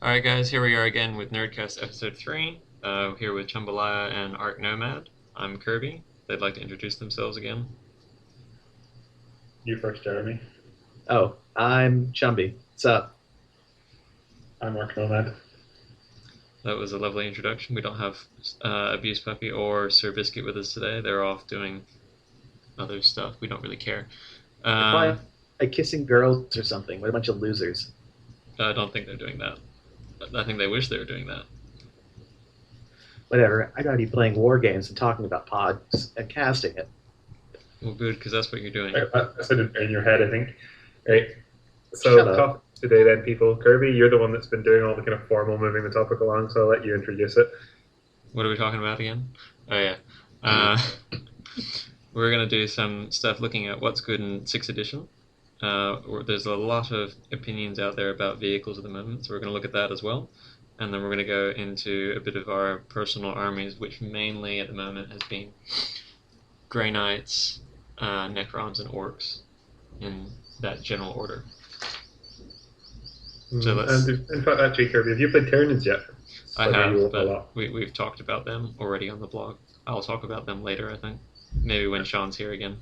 Alright guys, here we are again with Nerdcast episode 3, here with Chumbalaya and Ark Nomad. I'm Kirby. They'd like to introduce themselves again. You first, Jeremy. Oh, I'm Chumby. What's up? I'm Mark Nomad. That was a lovely introduction. We don't have Abuse Puppy or Sir Biscuit with us today. They're off doing other stuff. We don't really care. Probably like kissing girls or something. What a bunch of losers. I don't think they're doing that. I think they wish they were doing that. Whatever. I gotta be playing war games and talking about pods and casting it. Well, good, because that's what you're doing. That's in your head, I think. Right. Shut So, up. topic today then, people. Kirby, you're the one that's been doing all the kind of formal moving the topic along, so I'll let you introduce it. What are we talking about again? Oh, yeah. We're going to do some stuff looking at what's good in 6th edition. There's a lot of opinions out there about vehicles at the moment, so we're going to look at that as well. And then we're going to go into a bit of our personal armies, which mainly at the moment has been Grey Knights, Necrons, and Orcs in that general order. So let's... And in fact, actually, Kirby, have you played Tyranids yet? I have, but we've talked about them already on the blog. I'll talk about them later, I think. Maybe when Sean's here again.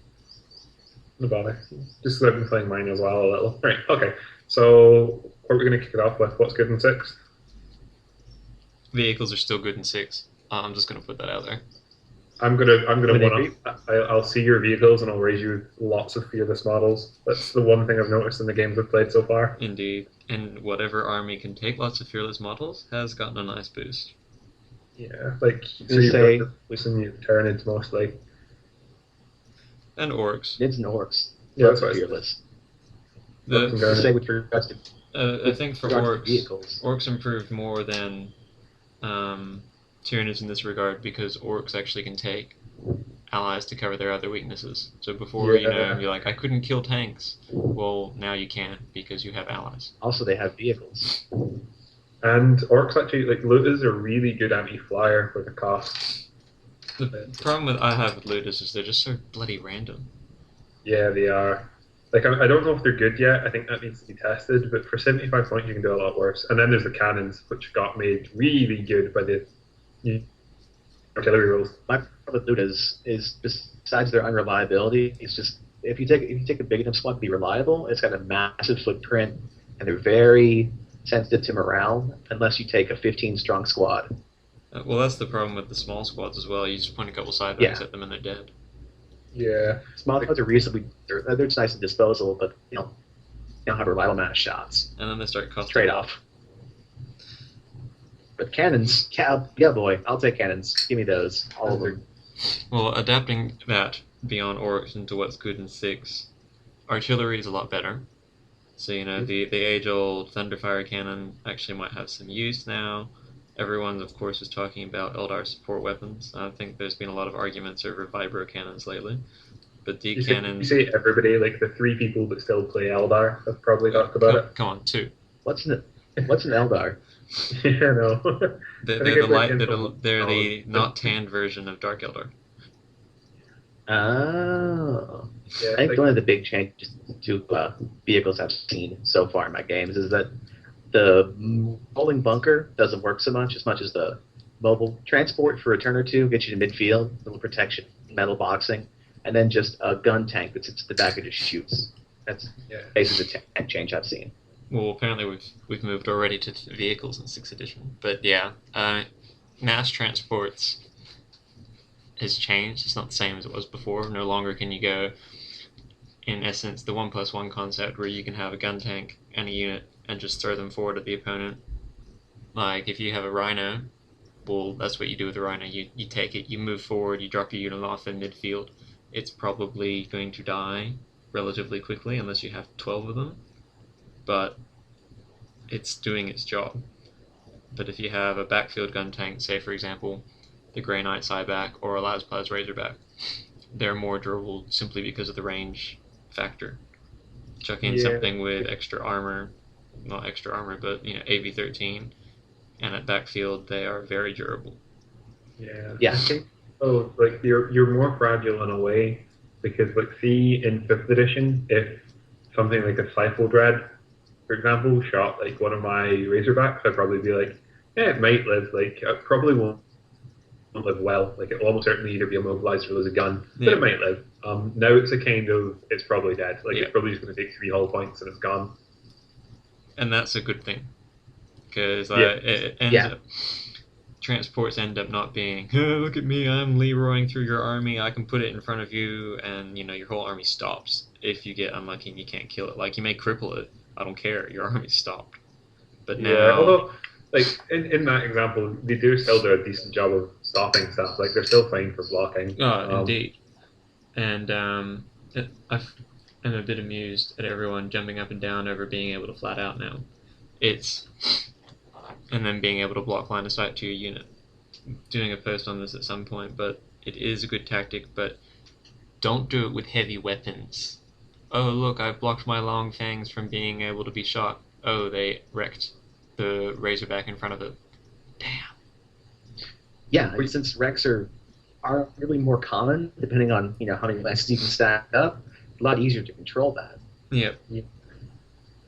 No bother. Just 'cause I've been playing mine as well a little. Right, okay. So, what we're going to kick it off with, what's good in 6? Vehicles are still good in 6. I'm just going to put that out there. I'm gonna Would one up. I'll see your vehicles and I'll raise you lots of fearless models. That's the one thing I've noticed in the games I've played so far. Indeed. And whatever army can take lots of fearless models has gotten a nice boost. Yeah, like so Just you've say- got listen, you Tyranids mostly. And Orcs. Nids and orcs. Yeah, that's what I said. fearless. The, Orcs. Say with regards to I think for regards to Orcs, vehicles. Orcs improved more than Tyranids in this regard because Orcs actually can take allies to cover their other weaknesses. So before, Yeah. you're like, I couldn't kill tanks. Well, now you can because you have allies. Also, they have vehicles. And orcs actually, like, looters are really good anti-flyer for the cost. The problem I have with Ludus is they're just so bloody random. Yeah, they are. Like, I don't know if they're good yet. I think that needs to be tested. But for 75 points, you can do a lot worse. And then there's the cannons, which got made really good by the artillery rules. My problem with loot is besides their unreliability, it's just if you take a big enough squad to be reliable, it's got a massive footprint, and they're very sensitive to morale unless you take a 15 strong squad. Well, that's the problem with the small squads as well. You just point a couple side Yeah. bags at them and they're dead. Yeah. Small squads are reasonably they're just nice and disposable, but you don't have a reliable amount of shots. And then they start costing Trade off. But cannons, yeah, boy, I'll take cannons. Give me those, all of them. Well, adapting that beyond Orcs into what's good in 6, artillery is a lot better. So, the age-old Thunderfire cannon actually might have some use now. Everyone, of course, is talking about Eldar support weapons. I think there's been a lot of arguments over vibro cannons lately. But You D-cannons... say everybody, like the 3 people that still play Eldar have probably talked about it. Come on, 2. What's an Eldar? Yeah, no. They're I think the I've light. heard They're the info. not tanned version of Dark Eldar. Oh. Yeah, I think like- one of the big changes to vehicles I've seen so far in my games is that the rolling bunker doesn't work so much as the mobile transport for a turn or two gets you to midfield, little protection, metal boxing, and then just a gun tank that sits at the back and just shoots. That's Yeah. basically the tank change I've seen. Well, apparently we've moved already to vehicles in 6th edition. But yeah, mass transports has changed. It's not the same as it was before. No longer can you go, in essence, the 1+1 concept where you can have a gun tank and a unit and just throw them forward at the opponent. Like, if you have a Rhino, well, that's what you do with a Rhino. You take it, you move forward, you drop your unit off in midfield. It's probably going to die relatively quickly unless you have 12 of them. But it's doing its job. But if you have a backfield gun tank, say for example, the Grey Knight Sieback or a Lazpaz Razorback, they're more durable simply because of the range factor. Chuck in Yeah. something with extra armor, not extra armor, but AV-13, and at backfield they are very durable. Yeah. Yeah. I think, like you're more fragile in a way because, like, see in 5th edition, if something like a Cypher Dread for example, shot like one of my Razorbacks, I'd probably be like, yeah, it might live. Like, it probably won't live well. Like, it'll almost certainly either be immobilized or lose a gun, but Yeah. it might live. Now it's a kind of, it's probably dead. Like, Yeah. it's probably just going to take 3 hull points and it's gone. And that's a good thing. Because Yeah. it ends up... Transports end up not being, oh, look at me, I'm Leroying through your army, I can put it in front of you, and, you know, your whole army stops. If you get unlucky and you can't kill it. Like, you may cripple it, I don't care, your army stopped. But now... Yeah, although, like, in that example, they do still do a decent job of stopping stuff. Like, they're still fine for blocking. Oh, indeed. And I'm a bit amused at everyone jumping up and down over being able to flat out now. And then being able to block line of sight to your unit. Doing a post on this at some point, but it is a good tactic, but don't do it with heavy weapons. Oh, look, I've blocked my long fangs from being able to be shot. Oh, they wrecked the Razorback in front of it. Damn. Yeah, and since wrecks are really more common, depending on how many lances you can stack up, a lot easier to control that. Yep.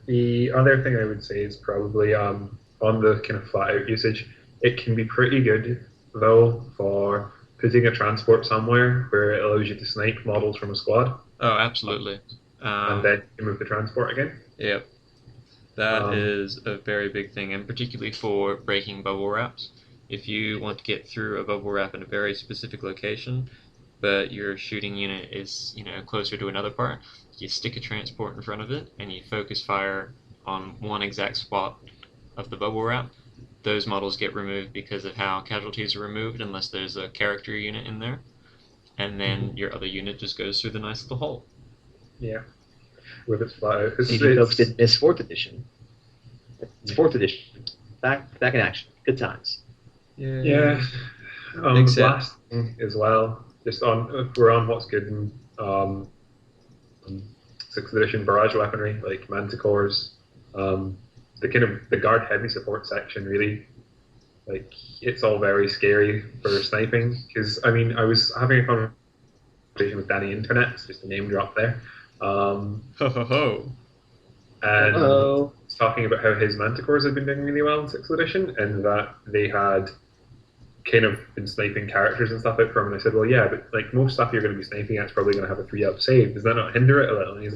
The other thing I would say is probably on the kind of flat out usage, it can be pretty good though for putting a transport somewhere where it allows you to snipe models from a squad. Oh, absolutely. And then you move the transport again. Yep. That is a very big thing, and particularly for breaking bubble wraps. If you want to get through a bubble wrap in a very specific location, but your shooting unit is, closer to another part, you stick a transport in front of it, and you focus fire on one exact spot of the bubble wrap. Those models get removed because of how casualties are removed, unless there's a character unit in there. And then your other unit just goes through the nice little hole. Yeah. With its flat out. Maybe folks didn't miss 4th edition. It's 4th edition. Back in action. Good times. Yeah. Blasting as well. Just we're on what's good in 6th edition barrage weaponry, like manticores. The guard heavy support section, really, like, it's all very scary for sniping. Because I was having a conversation with Danny Internet, just a name drop there. And talking about how his manticores have been doing really well in 6th edition, and that they had kind of been sniping characters and stuff out from. And I said, well, yeah, but like most stuff you're going to be sniping at is probably going to have a 3-up save. Does that not hinder it a little? And he's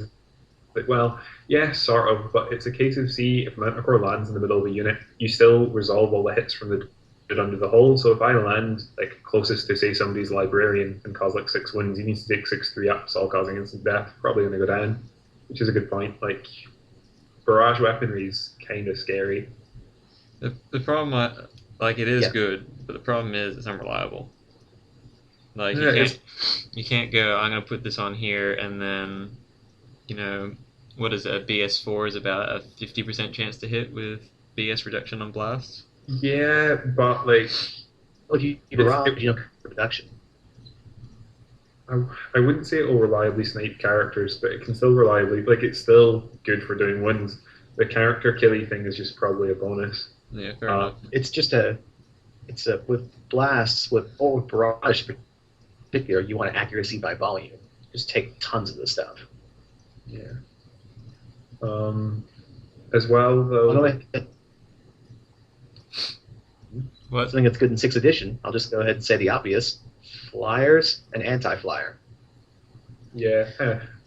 like, well, yeah, sort of, but it's a case of, see, if Manticore lands in the middle of a unit, you still resolve all the hits from the dude under the hull. So if I land like closest to, say, somebody's librarian and cause like 6 wounds, he needs to take 6 3-ups, all causing instant death. Probably going to go down, which is a good point. Like, barrage weaponry is kind of scary. The problem, it is good, but the problem is it's unreliable. Like, you can't go, I'm going to put this on here, and then, what is it, a BS4 is about a 50% chance to hit with BS reduction on blasts? Yeah, but, like... Well, you don't get reduction. I wouldn't say it will reliably snipe characters, but it can still reliably... Like, it's still good for doing wins. The character killing thing is just probably a bonus. Yeah, fair enough. It's with blasts, with barrage in particular, you want accuracy by volume. Just take tons of the stuff. Yeah. As well, though... Something that's good in 6th edition, I'll just go ahead and say the obvious. Flyers and anti-flyer. Yeah,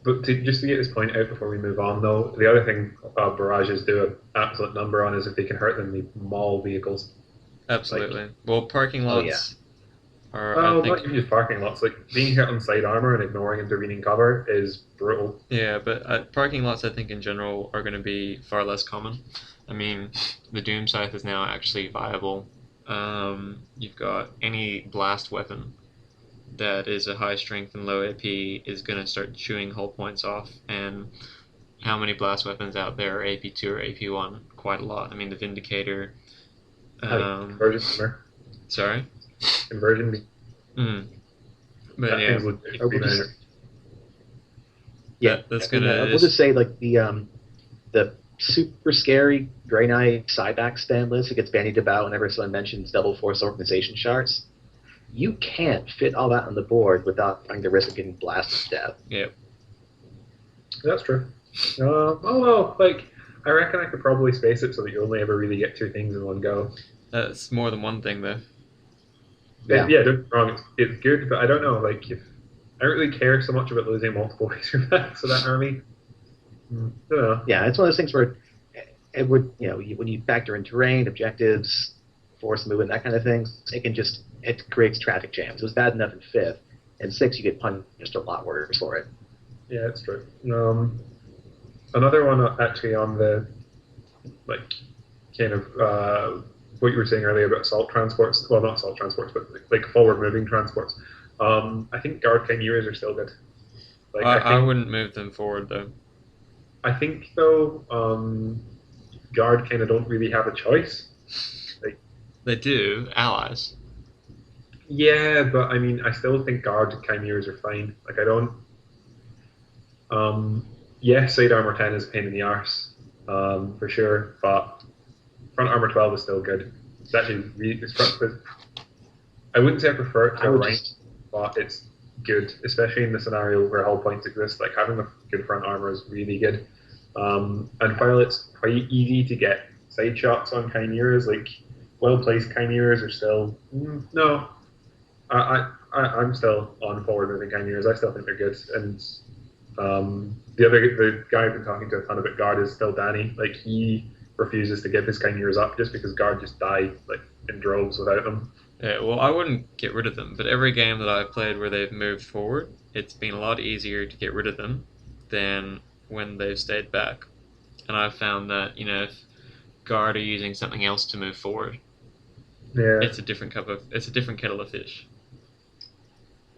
but just to get this point out before we move on, though, the other thing barrages do an absolute number on is if they can hurt them, they maul vehicles. Absolutely. Well, parking lots are... not even just parking lots. Like, being hit on side armor and ignoring intervening cover is brutal. Yeah, but parking lots, I think, in general, are going to be far less common. I mean, the Doom Scythe is now actually viable. You've got any blast weapon that is a high strength and low AP is going to start chewing hull points off. And how many blast weapons out there are AP2 or AP1? Quite a lot. I mean, the Vindicator... Conversion. Sorry? Conversion. But yeah. That's going to... We'll just say, like, the super scary Grey Knight Cyback stand list that gets bandied about whenever someone mentions double force organization charts. You can't fit all that on the board without running the risk of getting blasted to death. Yep. That's true. I reckon I could probably space it so that you only ever really get 2 things in one go. That's more than one thing, though. Yeah. Yeah, don't get me wrong, it's good, but I don't know, like, if I don't really care so much about losing multiple razor backs of that army. I don't know. Yeah, it's one of those things where it would, when you factor in terrain, objectives, force movement, that kind of thing, it creates traffic jams. It was bad enough in 5th. In 6th, you get punished a lot worse for it. Yeah, it's true. Another one actually on the, like, kind of what you were saying earlier about assault transports. Well, not assault transports, but like forward-moving transports. I think guard chimeras are still good. Like, I wouldn't move them forward, though. I think though, guard kind of don't really have a choice. Like, they do allies. Yeah, but I mean, I still think guard chimeras are fine. Like, I don't. Yeah, side armor 10 is a pain in the arse, for sure. But front armor 12 is still good. It's actually really. I wouldn't say I prefer it to a rank, but it's good, especially in the scenario where hull points exist. Like, having a good front armor is really good. And while it's quite easy to get side shots on chimeras, like well-placed chimeras are still no. I'm still on forward-moving chimeras. I still think they're good. And the guy I've been talking to a ton about guard is still Danny. Like, he refuses to give his chimeras up just because guard just die like in droves without them. Yeah, well, I wouldn't get rid of them, but every game that I've played where they've moved forward, it's been a lot easier to get rid of them than when they've stayed back. And I've found that, if guard are using something else to move forward, it's a different kettle of fish.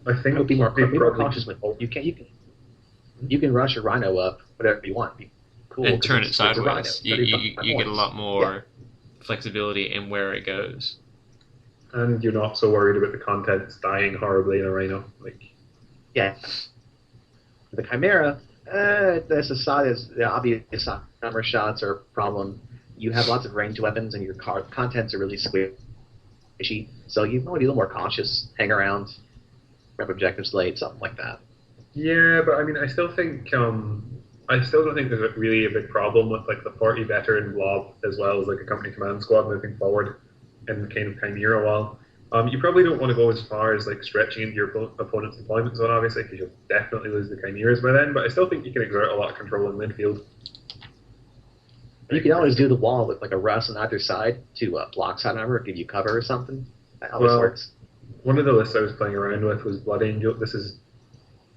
I think be more cautious with you can rush a rhino up whatever you want. Be cool and turn it sideways. You get a lot more flexibility in where it goes. And you're not so worried about the contents dying horribly in a rhino. Yeah. The Chimera, the obvious armor shots are a problem. You have lots of ranged weapons, and your contents are really squishy. So you want to be a little more cautious. Hang around, grab objectives late, something like that. Yeah, but I mean, I still think I still don't think there's really a big problem with like the 40 veteran blob as well as like a company command squad moving forward in the kind of chimera wall. You probably don't want to go as far as like stretching into your opponent's deployment zone, obviously, because you'll definitely lose the chimeras by then. But I still think you can exert a lot of control in midfield. You can always do the wall with like a Russ on either side to block side armor, give you cover or something. That always works. One of the lists I was playing around with was Blood Angel. This is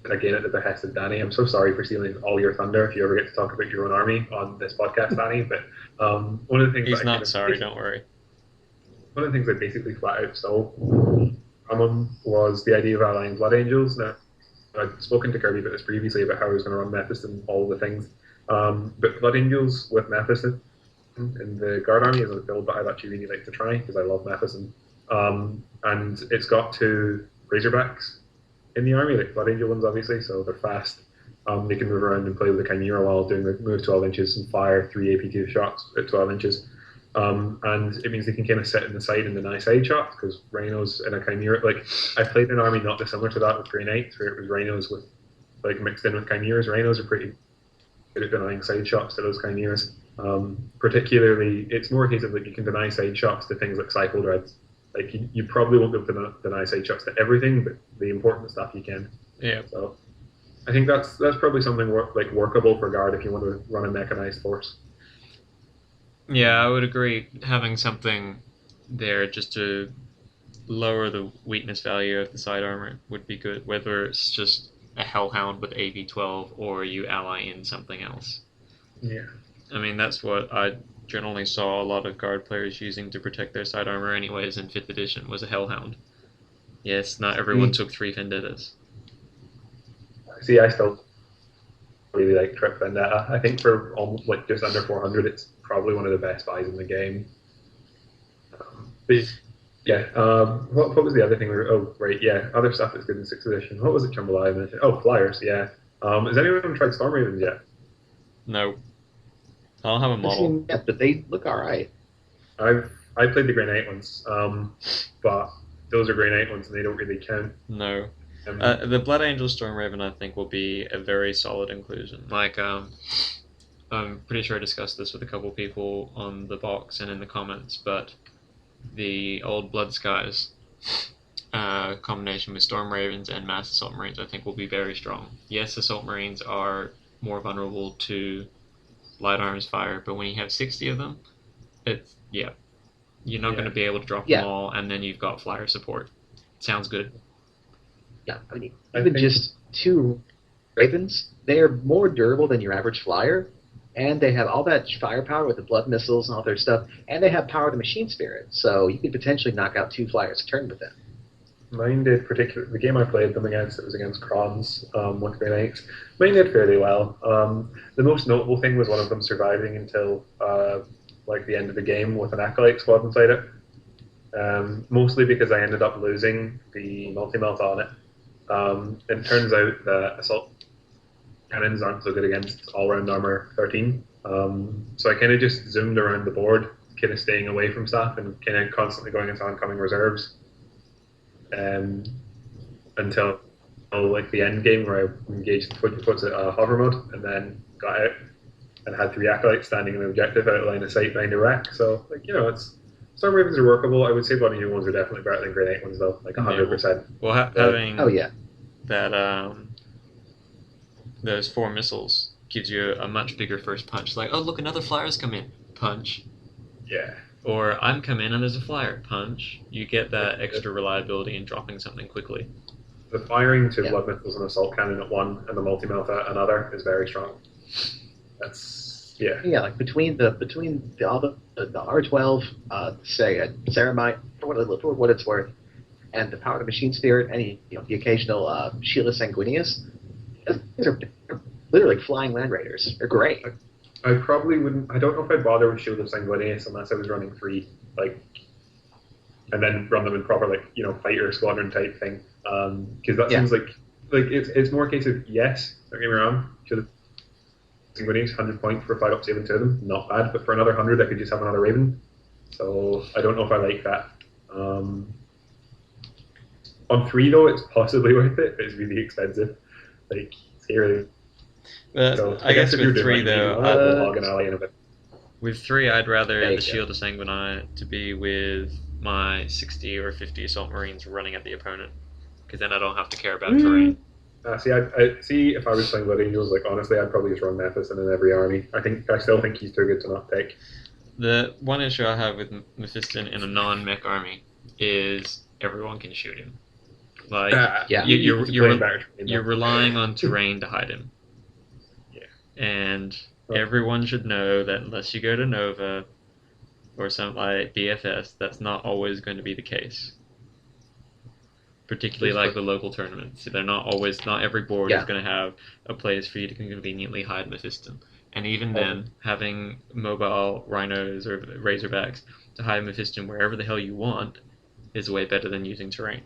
again at the behest of Danny. I'm so sorry for stealing all your thunder if you ever get to talk about your own army on this podcast, Danny. But one of the things he's not sorry. Don't worry. One of the things I basically flat out stole from him was the idea of allying Blood Angels. Now, I'd spoken to Kirby about this previously about how I was going to run Mephist and all the things. But Blood Angels with Mephist in the Guard Army isn't a build that I'd actually really like to try because I love Mephist. And it's got 2 Razorbacks in the army, like Blood Angel ones obviously, so they're fast. They can move around and play with the Chimera while doing the move 12 inches and fire 3 AP2 shots at 12 inches. And it means they can kind of sit in the side and deny side shots because Rhinos in a Chimera, like I played an army not dissimilar to that with Grey Knights where it was Rhinos with like mixed in with Chimeras. Rhinos are pretty good at denying side shots to those Chimeras. Particularly, it's more a case of like you can deny side shots to things like Cycle Dreads. Like you probably won't be able to deny side shots to everything, but the important stuff you can. Yeah. So I think that's probably something workable for Guard if you want to run a mechanized force. Yeah, I would agree. Having something there just to lower the weakness value of the side armor would be good, whether it's just a Hellhound with AV12 or you ally in something else. Yeah. I mean, that's what I generally saw a lot of Guard players using to protect their side armor anyways in 5th edition was a Hellhound. Yes, not everyone took 3 Vendettas. See, I still really like Trip Vendetta. I think for almost like just under 400, it's probably one of the best buys in the game. But yeah, what was the other thing? Other stuff that's good in 6th edition. What was it, Chumbalaya mentioned? Oh, Flyers, yeah. Has anyone tried Storm Ravens yet? No. I don't have a model. Yeah, but they look alright. I played the Grey Knight ones, but those are Grey Knight ones and they don't really count. No. The Blood Angel Storm Raven, I think, will be a very solid inclusion. Like, I'm pretty sure I discussed this with a couple people on the box and in the comments, but the old Blood Skies combination with Storm Ravens and Mass Assault Marines, I think, will be very strong. Yes, Assault Marines are more vulnerable to light arms fire, but when you have 60 of them, you're not going to be able to drop them all, and then you've got flyer support. Sounds good. Yeah, I mean, even just 2 Ravens, they are more durable than your average flyer, and they have all that firepower with the blood missiles and all their stuff, and they have power of the machine spirit, so you could potentially knock out 2 flyers a turn with them. Mine did the game I played them against, it was against Crons with Grey Knights. Mine did fairly well. The most notable thing was one of them surviving until the end of the game with an Acolyte squad inside it. Mostly because I ended up losing the multi-melt on it. It turns out that assault cannons aren't so good against all-round armor 13. So I kind of just zoomed around the board, kind of staying away from stuff and kind of constantly going into oncoming reserves. Until the end game where I engaged hover mode and then got out and had 3 Acolytes standing in the objective out of line of sight behind a wreck. So it's Storm Ravens are workable. I would say Bloody New ones are definitely better than Grey Knight ones though, 100%. Well, having that those 4 missiles gives you a much bigger first punch. Like, oh look, another flyer's come in. Punch. Yeah. Or I'm come in and there's a flyer. Punch. You get that extra reliability in dropping something quickly. The firing 2 blood missiles and assault cannon at 1 and the multi-melt at another is very strong. That's like between the R12, say Ceramite for what it's worth, and the power of the machine spirit, and the occasional Shield of Sanguinius. These are literally flying land raiders. They're great. I probably wouldn't. I don't know if I'd bother with Shield of Sanguinius unless I was running 3, and then run them in proper fighter squadron type thing. Because that seems like it's more a case of yes. Don't get me wrong. Shield of Sanguinius 100 points for 5 up saving 2 of them, not bad. But for another 100, I could just have another Raven. So I don't know if I like that. On 3 though, it's possibly worth it. But it's really expensive. Seriously. So I guess with 3 though, with 3 I'd rather the Shield of Sanguinite to be with my 60 or 50 Assault Marines running at the opponent, because then I don't have to care about terrain. See, if I was playing Blood Angels, honestly, I'd probably just run Mephiston in every army. I still think he's too good to not take. The one issue I have with Mephiston in a non-mech army is everyone can shoot him. You're relying on terrain to hide him. And everyone should know that unless you go to Nova or something like BFS, that's not always going to be the case. Particularly the local tournaments. Not every board is going to have a place for you to conveniently hide Mephiston. And even then, having mobile rhinos or razorbacks to hide Mephiston wherever the hell you want is way better than using terrain.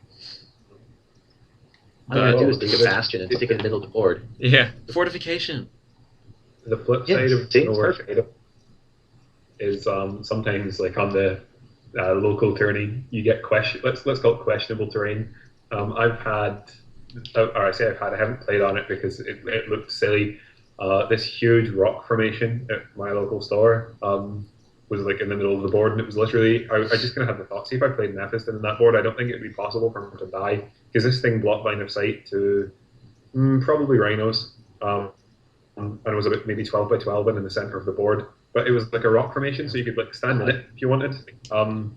All you gotta do is take a bastion and stick it in the middle of the board. Yeah, fortification. The flip side of nowhere is sometimes on the local tourney you get let's call it questionable terrain. I haven't played on it because it looked silly. This huge rock formation at my local store was in the middle of the board, and it was literally I just kind of had the thought, see if I played Mephiston in that board, I don't think it would be possible for him to die, because this thing blocked line of sight to probably rhinos. And it was about maybe 12 by 12 and in the center of the board. But it was a rock formation, so you could stand in it if you wanted. It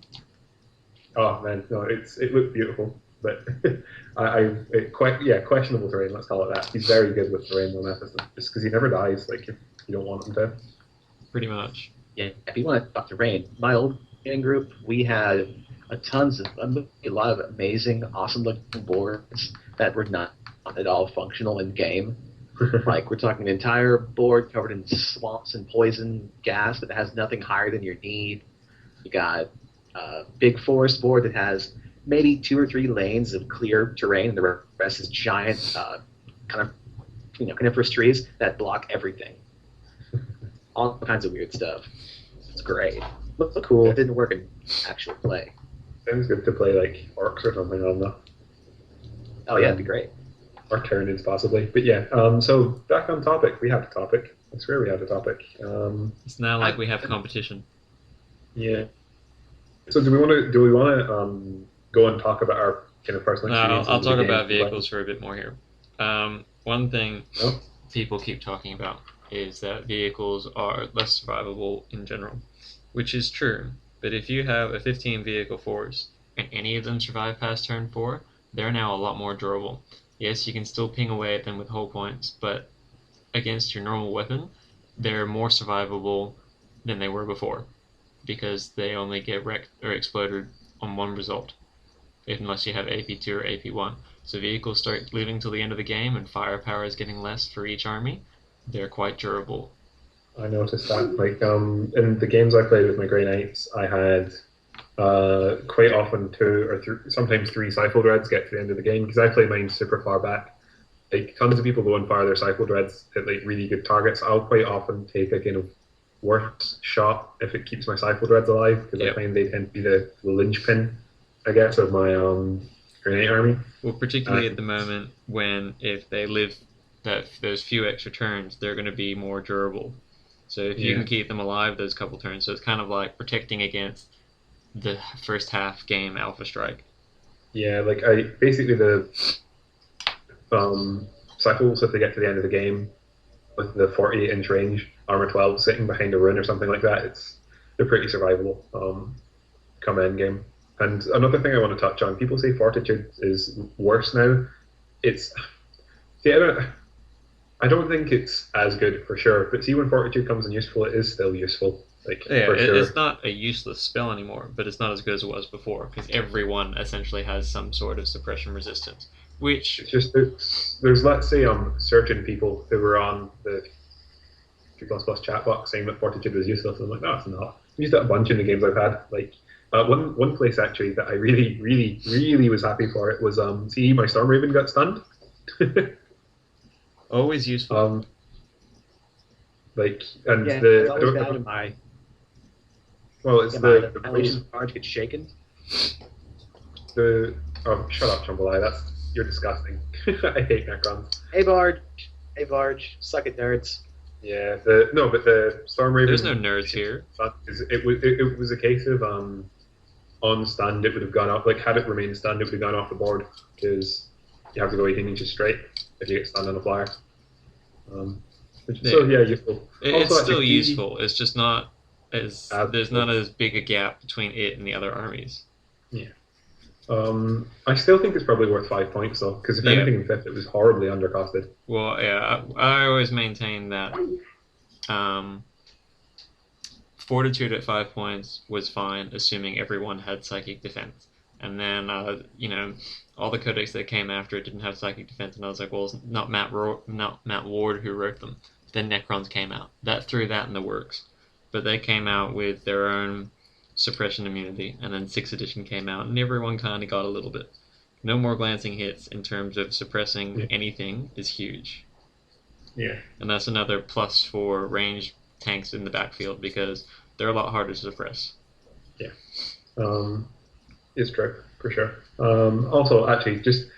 looked beautiful. But questionable terrain, let's call it that. He's very good with terrain though, Mephiston, just because he never dies, if you don't want him to. Pretty much. Yeah, if you want to talk terrain, my old gaming group, we had a lot of amazing, awesome looking boards that were not at all functional in game. We're talking an entire board covered in swamps and poison gas that has nothing higher than your need. You got a big forest board that has maybe 2 or 3 lanes of clear terrain, and the rest is giant coniferous trees that block everything. All kinds of weird stuff. It's great. Looked cool. It didn't work in actual play. Sounds good to play orcs or something on though. Oh yeah, it'd be great. or Tyranids possibly. But yeah, so back on topic. We had a topic. I swear we had a topic. It's now like we have competition. Yeah. So do we want to go and talk about our kind of personal No, experiences? I'll with the talk game? about vehicles for a bit more here. One thing Oh, people keep talking about is that vehicles are less survivable in general, which is true. But if you have a 15 vehicle force and any of them survive past turn 4, they're now a lot more durable. Yes, you can still ping away at them with hull points, but against your normal weapon, they're more survivable than they were before because they only get wrecked or exploded on one result, unless you have AP2 or AP1. So vehicles start living till the end of the game and firepower is getting less for each army. They're quite durable. I noticed that. Like in the games I played with my Grey Knights, I had quite often two or sometimes three Cycle Dreads get to the end of the game because I play mine super far back. Like tons of people go and fire their Cycle Dreads at like really good targets. I'll quite often take a kind of worse shot if it keeps my Cycle Dreads alive because I find they tend to be the linchpin, I guess, of my Grenade army. Well, particularly at the moment when if they live those few extra turns, they're going to be more durable. So if you can keep them alive those couple turns, so it's kind of like protecting against the first half game Alpha Strike. Yeah, like I basically the cycles if they get to the end of the game with the 48-inch range, armor 12 sitting behind a rune or something like that, they're pretty survivable come end game. And another thing I want to touch on, people say Fortitude is worse now. See, I don't think it's as good for sure, but see when Fortitude comes in useful, it is still useful. Like for sure. It's not a useless spell anymore, but it's not as good as it was before because everyone essentially has some sort of suppression resistance. Which it's just there's let's say certain people who were on the C++ chat box saying that Fortitude was useless, and I'm like, no, it's not. I've used it a bunch in the games I've had. Like one place actually that I really, really, really was happy for it was see my Storm Raven got stunned. Always useful. Like and yeah, the always bad in my well, it's the annihilation charge gets shaken. Shut up, Chumbalai. You're disgusting. I hate Necrons. Hey Barge, suck it, nerds. Yeah, but the Storm Raven. There's no nerds here. It was a case of on stand it would have gone off. Like had it remained stand, it would have gone off the board because you have to go 18 inches straight if you get stunned on a flyer. So yeah, useful. It's still useful. It's just not as there's not as big a gap between it and the other armies. Yeah. I still think it's probably worth 5 points though, because if anything in fifth, it was horribly undercosted. Well, yeah, I always maintain that Fortitude at 5 points was fine, assuming everyone had Psychic Defense. And then, all the codex that came after it didn't have Psychic Defense, and I was like, well, it's not Matt Ward who wrote them. Then Necrons came out. That threw that in the works. But they came out with their own suppression immunity, and then 6th edition came out, and everyone kind of got a little bit. No more glancing hits in terms of suppressing anything is huge. Yeah. And that's another plus for ranged tanks in the backfield, because they're a lot harder to suppress. Yeah. It's true, for sure. Also, actually, just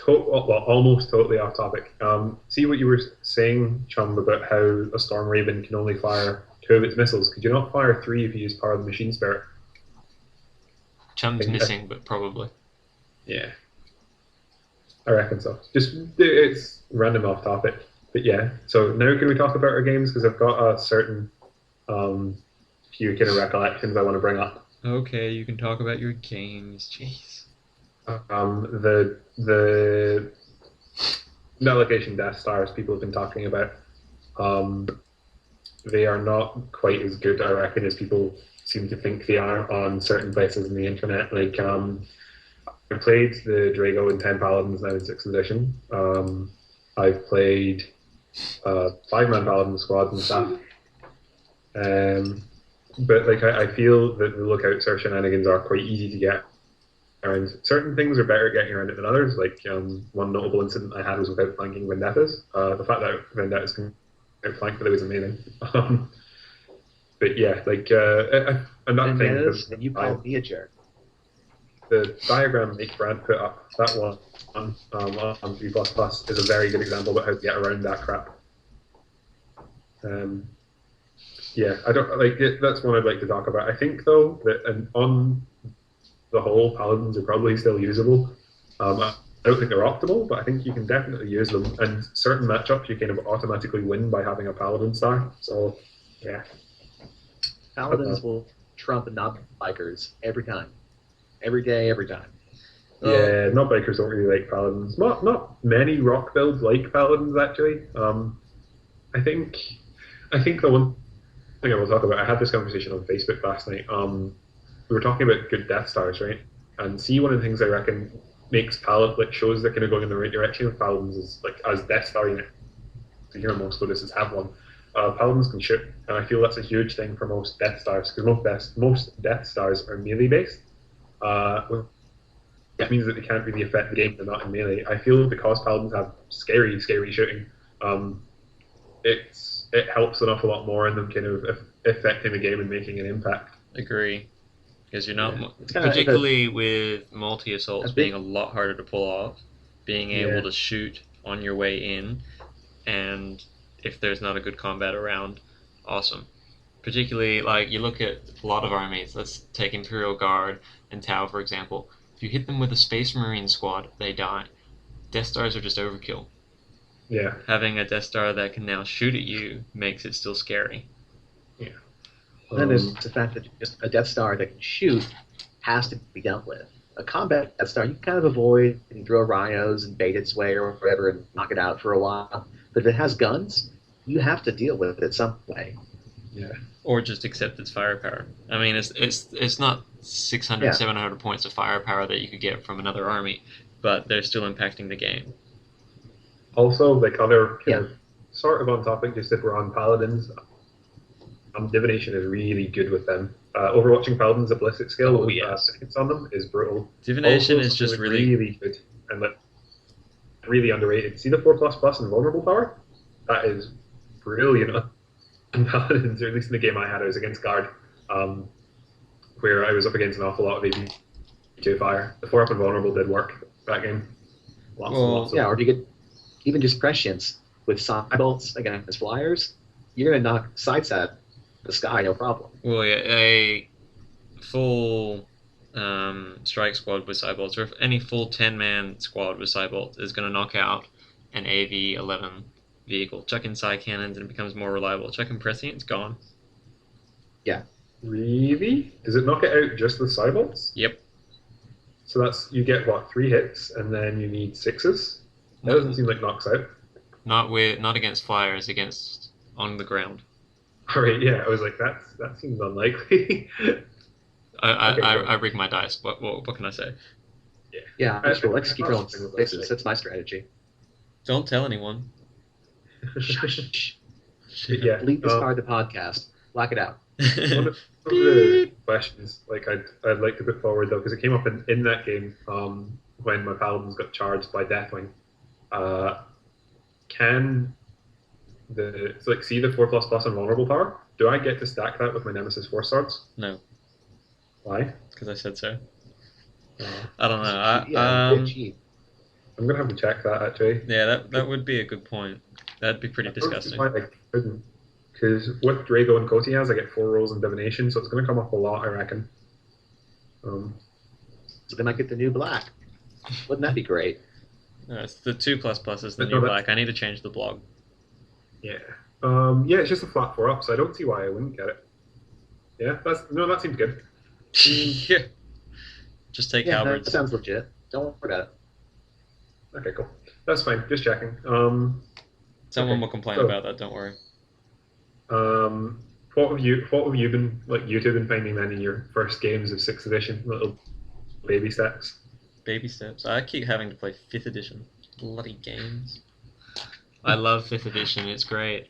almost totally off topic. See what you were saying, Chum, about how a Storm Raven can only fire 2 of its missiles. Could you not fire 3 if you use Power of the Machine Spirit? Chum's missing, but probably. Yeah. I reckon so. It's random off topic. But yeah, so now can we talk about our games? Because I've got a certain few kind of recollections I want to bring up. Okay, you can talk about your games. Jeez. The Delegation Death Stars people have been talking about. They are not quite as good, I reckon, as people seem to think they are on certain places in the internet. Like, I played the Drago and 10 Paladins now in 6th edition. I've played 5-man Paladin squads and stuff. But like, I feel that the Lookout Search shenanigans are quite easy to get around. Certain things are better at getting around it than others. Like, one notable incident I had was without flanking Vendettas. The fact that Vendettas can outflank with it was amazing. But yeah, like, and that thing. And you call me a jerk. the diagram Nick Brand put up, that one on 3++ is a very good example about how to get around that crap. Yeah, I don't like it. That's one I'd like to talk about. I think though that on the whole, paladins are probably still usable. I don't think they're optimal, but I think you can definitely use them. And certain matchups you kind of automatically win by having a paladin star. So yeah, Paladins will trump non-bikers every time, every day, every time. Yeah, not bikers don't really like paladins. Not many rock builds like paladins actually. I think the one thing I will talk about. I had this conversation on Facebook last night. We were talking about good Death Stars, right? And see, one of the things I reckon makes shows that kind of going in the right direction with paladins is like as Death Star unit. Here most Lotuses have one. Paladins can shoot, and I feel that's a huge thing for most Death Stars because most Death Stars are melee based. It means that they can't really affect the game. They're not in melee. I feel because paladins have scary shooting. It helps an awful lot more in them kind of affecting the game and making an impact. Agree. Because you're not, particularly with multi-assaults being a lot harder to pull off, being able to shoot on your way in, and if there's not a good combat around, awesome. Particularly, like, you look at a lot of armies, let's take Imperial Guard and Tau, for example. If you hit them with a Space Marine squad, they die. Death Stars are just overkill. Yeah. Having a Death Star that can now shoot at you makes it still scary. Yeah. Then there's the fact that just a Death Star that can shoot has to be dealt with. A combat Death Star you can kind of avoid and throw rhinos and bait its way or whatever and knock it out for a while. But if it has guns, you have to deal with it some way. Yeah. Or just accept its firepower. I mean, it's not 600, 700 points of firepower that you could get from another army, but they're still impacting the game. Also, like other kind of sort of on topic, just if we're on paladins, divination is really good with them. Overwatching paladins at ballistic skill with hits on them is brutal. Divination also, is just really good and like really underrated. See the 4++ and vulnerable power? That is brilliant on paladins, or at least in the game I had. I was against Guard, where I was up against an awful lot of AB2 fire. The 4+ and vulnerable did work that game. Lots or if you get even just prescience with side bolts against flyers, you're going to knock sights at the sky, no problem. Well, yeah, a full strike squad with cybolts, or any full 10-man squad with cybolts is going to knock out an AV-11 vehicle. Chuck in side cannons and it becomes more reliable. Chuck in prescient, it's gone. Yeah. Really? Does it knock it out just with cybolts? Yep. So that's, you get, 3 hits, and then you need 6s? That doesn't seem like knocks out. Not against flyers, against on the ground. All right, yeah, I was like, that seems unlikely. I rig my dice. What can I say? Yeah, that's cool. Let's keep rolling sixes. That's my strategy. Don't tell anyone. Yeah, Bleep this part of the podcast. Black it out. One of the questions I'd like to put forward though, because it came up in that game when my paladins got charged by Deathwing. Can see the 4++ and vulnerable power? Do I get to stack that with my Nemesis Force Swords? No. Why? Because I said so. I don't know. I'm gonna have to check that actually. Yeah, that would be a good point. That'd be pretty disgusting. I couldn't, because with Drago and Kotias, I get 4 rolls in divination, so it's gonna come up a lot, I reckon. So they might get the new black. Wouldn't that be great? No, it's the 2++ is the new black. I need to change the blog. Yeah. Yeah, it's just a flat 4+, so I don't see why I wouldn't get it. Yeah, that seems good. Yeah. Just take halberds. That sounds legit. Don't worry about it. Okay, cool. That's fine. Just checking. Someone will complain about that. Don't worry. What have you been like? YouTube been finding then in your first games of 6th edition? Little baby steps. Baby steps. I keep having to play 5th edition. Bloody games. I love 5th edition. It's great.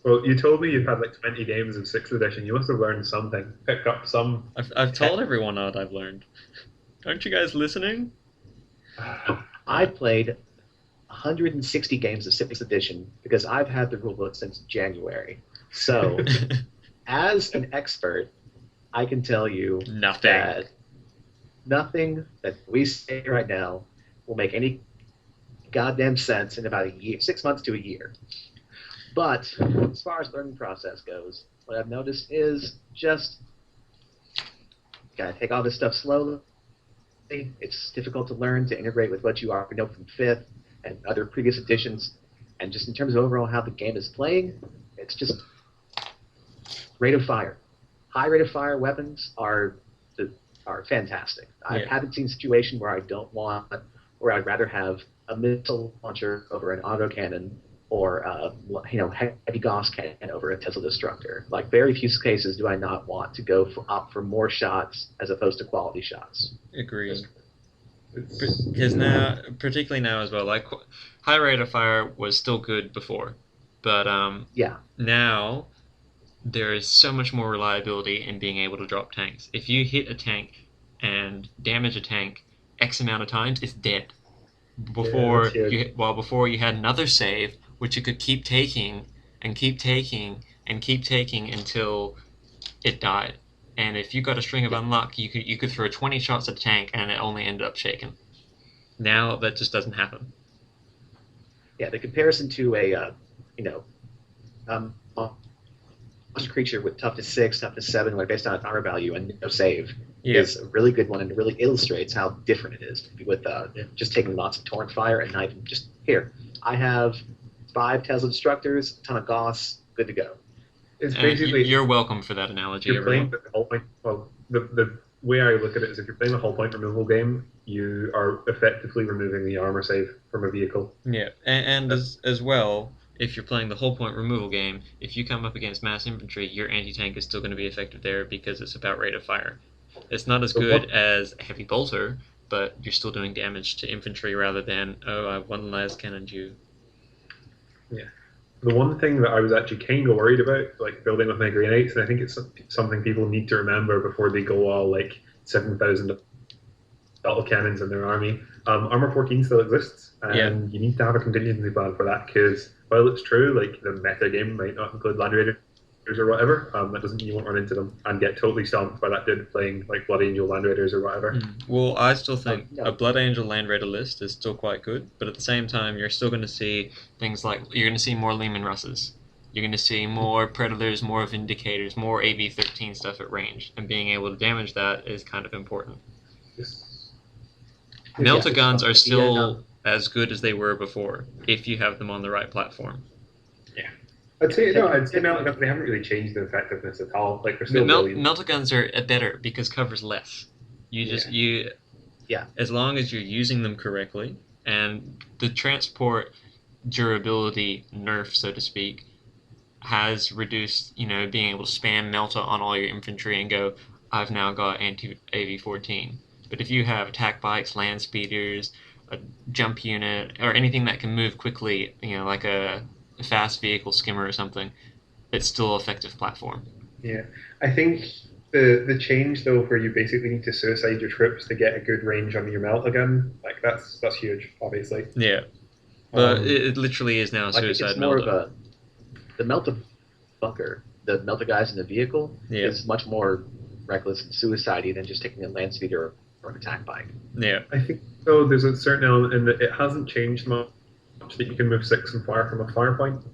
Well, you told me you've had like 20 games of 6th edition. You must have learned something. Picked up some. I've told everyone what I've learned. Aren't you guys listening? I played 160 games of 6th edition because I've had the rulebook since January. So, as an expert, I can tell you nothing. That Nothing that we say right now will make any goddamn sense in about a year, 6 months to a year. But as far as learning process goes, what I've noticed is just gotta take all this stuff slowly. It's difficult to learn to integrate with what you already know from fifth and other previous editions, and just in terms of overall how the game is playing, it's just rate of fire. High rate of fire weapons are fantastic. I haven't seen a situation where where I'd rather have a missile launcher over an autocannon or heavy Gauss cannon over a Tesla destructor. Like, very few cases do I not want to opt for more shots as opposed to quality shots. Agreed. Because now, particularly now as well, like, high rate of fire was still good before, but now there is so much more reliability in being able to drop tanks. If you hit a tank and damage a tank X amount of times, it's dead. Before you had another save, which you could keep taking and keep taking and keep taking until it died. And if you got a string of unluck, you could throw 20 shots at a tank and it only ended up shaken. Now that just doesn't happen. Yeah, the comparison to a creature with toughness 6, toughness 7, like based on its armor value and no save, is a really good one, and it really illustrates how different it is with just taking lots of torrent fire and not even just here. I have 5 Tesla destructors, a ton of Gauss, good to go. It's basically you're welcome for that analogy. You're playing the hull point. Well, the way I look at it is, if you're playing a hull point removal game, you are effectively removing the armor save from a vehicle. Yeah, and as well, if you're playing the hull point removal game, if you come up against mass infantry, your anti-tank is still going to be effective there because it's about rate of fire. It's not as good as a heavy bolter, but you're still doing damage to infantry rather than, I have one las cannon you. Yeah. The one thing that I was actually kind of worried about, like, building with my Grey Knights, and I think it's something people need to remember before they go all, like, 7,000 battle cannons in their army. Armor 14 still exists, and you need to have a contingency plan for that, because while it's true, like, the meta game might not include Land Raiders or whatever, that doesn't mean you won't run into them and get totally stomped by that dude playing, like, Blood Angel Land Raiders or whatever. Well, I still think a Blood Angel Land Raider list is still quite good, but at the same time, you're still going to see things like, you're going to see more Lehman Russes. You're going to see more Predators, more Vindicators, more AV-13 stuff at range, and being able to damage that is kind of important. Melta guns are still as good as they were before, if you have them on the right platform. I'd say Melta guns, they haven't really changed the effectiveness at all. Like, they're still Melta guns are better because cover's less. As long as you're using them correctly, and the transport durability nerf, so to speak, has reduced, being able to spam Melta on all your infantry and go, I've now got anti-AV-14. But if you have attack bikes, land speeders, a jump unit, or anything that can move quickly, like a fast vehicle skimmer or something, it's still an effective platform. Yeah. I think the change, though, where you basically need to suicide your troops to get a good range on your Melta gun, like, that's huge, obviously. Yeah. But it literally is now a suicide it's more Melta. Of the Melta bunker, the Melta guys in the vehicle, is much more reckless and suicide-y than just taking a land speeder or an attack bike. Yeah. I think, though, there's a certain element in that it hasn't changed much that you can move 6 and fire from a fire point.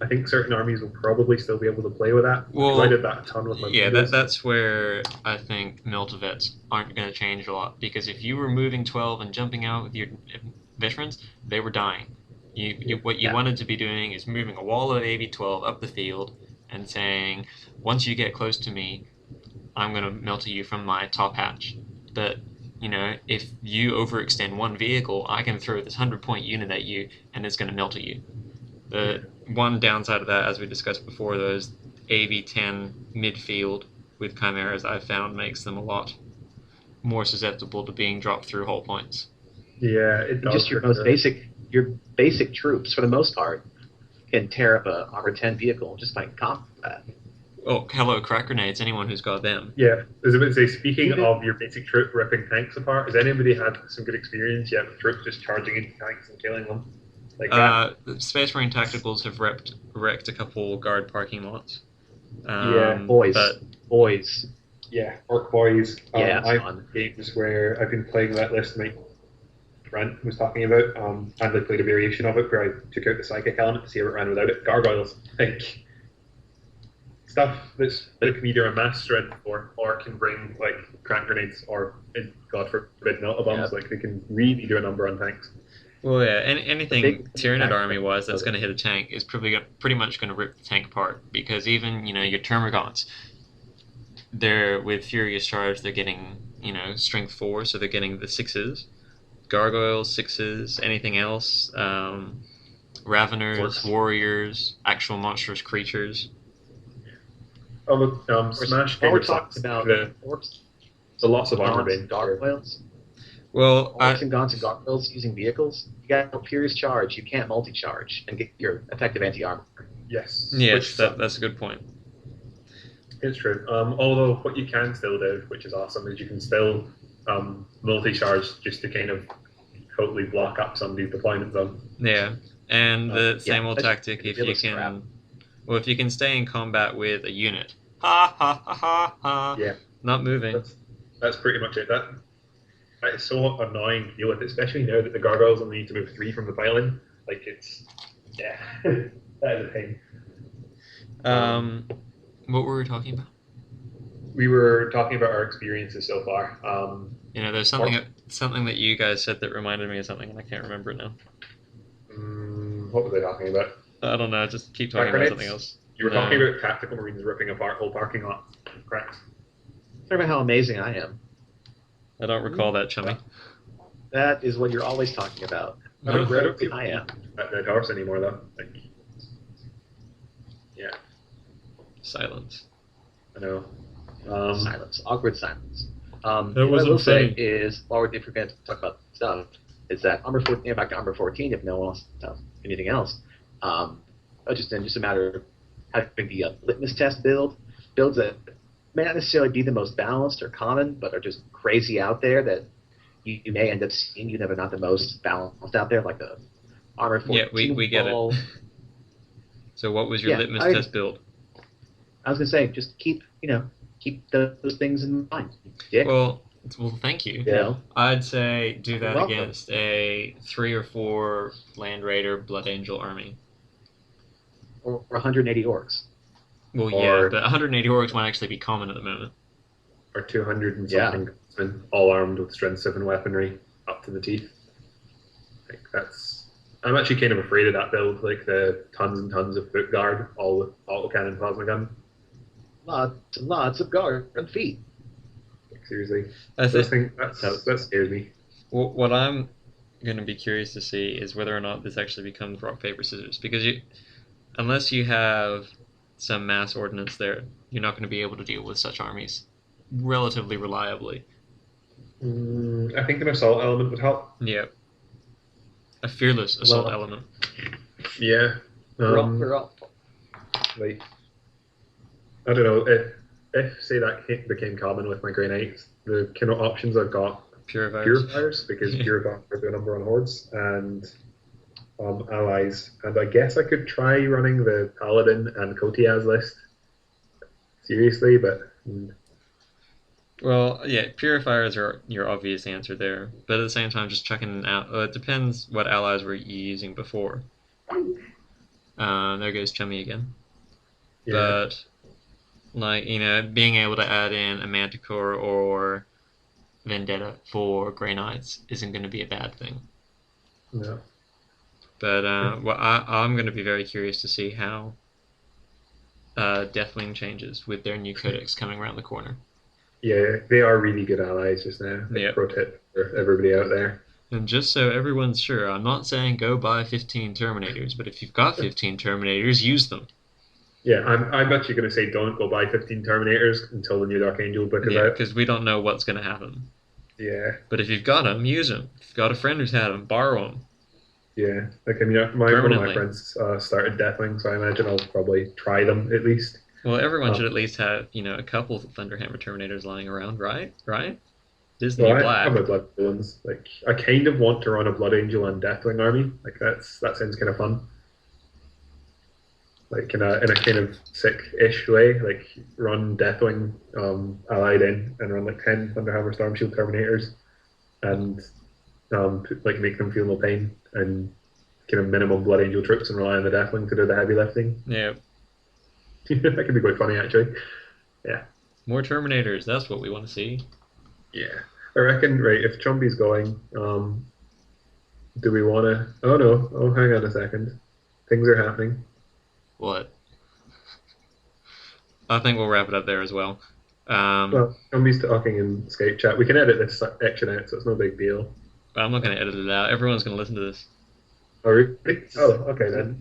I think certain armies will probably still be able to play with that. Well, I did that a ton with my that's where I think Melta vets aren't going to change a lot, because if you were moving 12 and jumping out with your veterans, they were dying. What you wanted to be doing is moving a wall of AV-12 up the field and saying, once you get close to me, I'm going to Melta you from my top hatch. But if you overextend one vehicle, I can throw this 100-point unit at you, and it's going to Melta you. The one downside of that, as we discussed before, those AV-10 midfield with Chimeras, I've found makes them a lot more susceptible to being dropped through hull points. Yeah, it does. Just your basic troops, for the most part, can tear up a armor 10 vehicle just by combat. Oh, hello, crack grenades, anyone who's got them. Yeah, I was about to say, speaking of your basic troop ripping tanks apart, has anybody had some good experience yet with troops just charging into tanks and killing them? Like that? Space Marine Tacticals have wrecked a couple guard parking lots. Boys. Yeah, Orc Boys. Yeah, it's I've fun. games where I've been playing that list my friend was talking about, and I played a variation of it where I took out the psychic element to see how it ran without it. Gargoyles, like stuff that's that can either amass strength or can bring like crack grenades or, God forbid, melta bombs. Yeah. Like they can really do a number on tanks. Well, yeah, The anything big Tyranid impact army wise that's of going it. to hit a tank is pretty much going to rip the tank apart because even your Termagants, they're with Furious Charge, they're getting strength 4, so they're getting the sixes, Gargoyles 6s, anything else, Raveners, Orcs. Warriors, actual monstrous creatures. Oh, look, Smash While kind we're of talking sucks. about The orcs, loss of armor gaunts, bin. and gargoyles, Well, orcs and gaunts and gargoyles using vehicles, you got Furious Charge. You can't multi-charge and get your effective anti-armor. Yes, yes, which sucks. that's a good point. It's true. Although what you can still do, which is awesome, is you can still multi-charge just to kind of hopefully block up somebody's deployment zone. Yeah, and the same old that's tactic if you ridiculous crap. can. Well, if you can stay in combat with a unit, ha ha ha ha ha. Yeah. Not moving. That's pretty much it. That is so annoying to deal with, especially now that the gargoyles only need to move 3 from the pile-in. Like it's that is a pain. What were we talking about? We were talking about our experiences so far. There's something that you guys said that reminded me of something, and I can't remember it now. What was I talking about? I don't know. Just keep talking about something else. You were talking about tactical marines ripping apart whole parking lot. Correct. Talk about how amazing I am. I don't recall that, Chummy. That is what you're always talking about. I don't think I am. that horse anymore though. Like, yeah, Silence. I know. Silence. Awkward silence. That what I wasn't will say funny. is, while we're forgetting to talk about stuff, is that Armor 14, back to Armor 14, if no one wants to anything else, just a matter of having the litmus test builds that may not necessarily be the most balanced or common, but are just crazy out there that you may end up seeing, even if they're not the most balanced out there, like the Armor 14. Yeah, we get it. So what was your litmus test build? I was going to say, just keep those things in mind. Dick. Well, thank you. Yeah. I'd say do that welcome. against a 3 or 4 Land Raider Blood Angel army. Or 180 orcs. Well, yeah, but 180 orcs might actually be common at the moment. Or 200 and something, guardsmen, all armed with strength 7 weaponry up to the teeth. Like I'm actually kind of afraid of that build, like the tons and tons of foot guard, all with autocannon plasma gun. Lots and lots of guard and feet. Like, seriously, That scares me. what I'm going to be curious to see is whether or not this actually becomes rock paper scissors, because unless you have some mass ordnance there, you're not going to be able to deal with such armies relatively reliably. I think an assault element would help. Yeah, a fearless assault element. Yeah. We're up. Like, I don't know, if say that became common with my Grey Knights, the kind of options I've got, Purifiers, because Purifiers do a number on hordes, and allies, and I guess I could try running the Paladin and Kotiaz list, seriously, but... Well, yeah, Purifiers are your obvious answer there, but at the same time, just chucking out, it depends what allies were you using before. There goes Chummy again. Yeah. But, like, being able to add in a Manticore or Vendetta for Grey Knights isn't going to be a bad thing. No. But I'm going to be very curious to see how Deathwing changes with their new codex coming around the corner. Yeah, they are really good allies just now. Yep. Pro tip for everybody out there. And just so everyone's sure, I'm not saying go buy 15 Terminators, but if you've got 15 Terminators, use them. Yeah, I'm actually going to say don't go buy 15 Terminators until the new Dark Angel book is out. Because we don't know what's going to happen. Yeah. But if you've got them, use them. If you've got a friend who's had them, borrow them. Yeah, like one of my friends started Deathwing, so I imagine I'll probably try them at least. Well, everyone should at least have, a couple of Thunderhammer Terminators lying around, right? Right? Disney Black. I'm a Blood Villains. Like, I kind of want to run a Blood Angel and Deathwing army. Like, that sounds kind of fun. like in a kind of sick-ish way, like run Deathwing allied in and run like 10 Thunderhammer Storm Shield Terminators and like make them feel no pain and kind of minimum Blood Angel troops and rely on the Deathwing to do the heavy lifting. Yeah. That could be quite funny actually. Yeah. More Terminators. That's what we want to see. Yeah. I reckon, right, if Chumby's going, do we want to... Oh, no. Oh, hang on a second. Things are happening. What? I think we'll wrap it up there as well. Well, Chumby's talking in Skype chat. We can edit this section out, so it's no big deal. I'm not going to edit it out. Everyone's going to listen to this. Oh, really? Oh, okay then.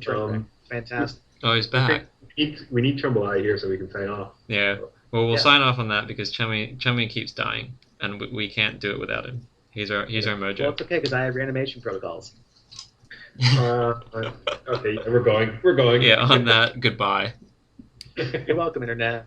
Fantastic. Oh, he's back. We need Trumbull Eye here so we can sign off. Yeah. Well, we'll Yeah. sign off on that because Chummy keeps dying, and we can't do it without him. He's our mojo. Well, it's okay because I have reanimation protocols. Okay, we're going. We're going. Yeah. On that, goodbye. You're welcome, Internet.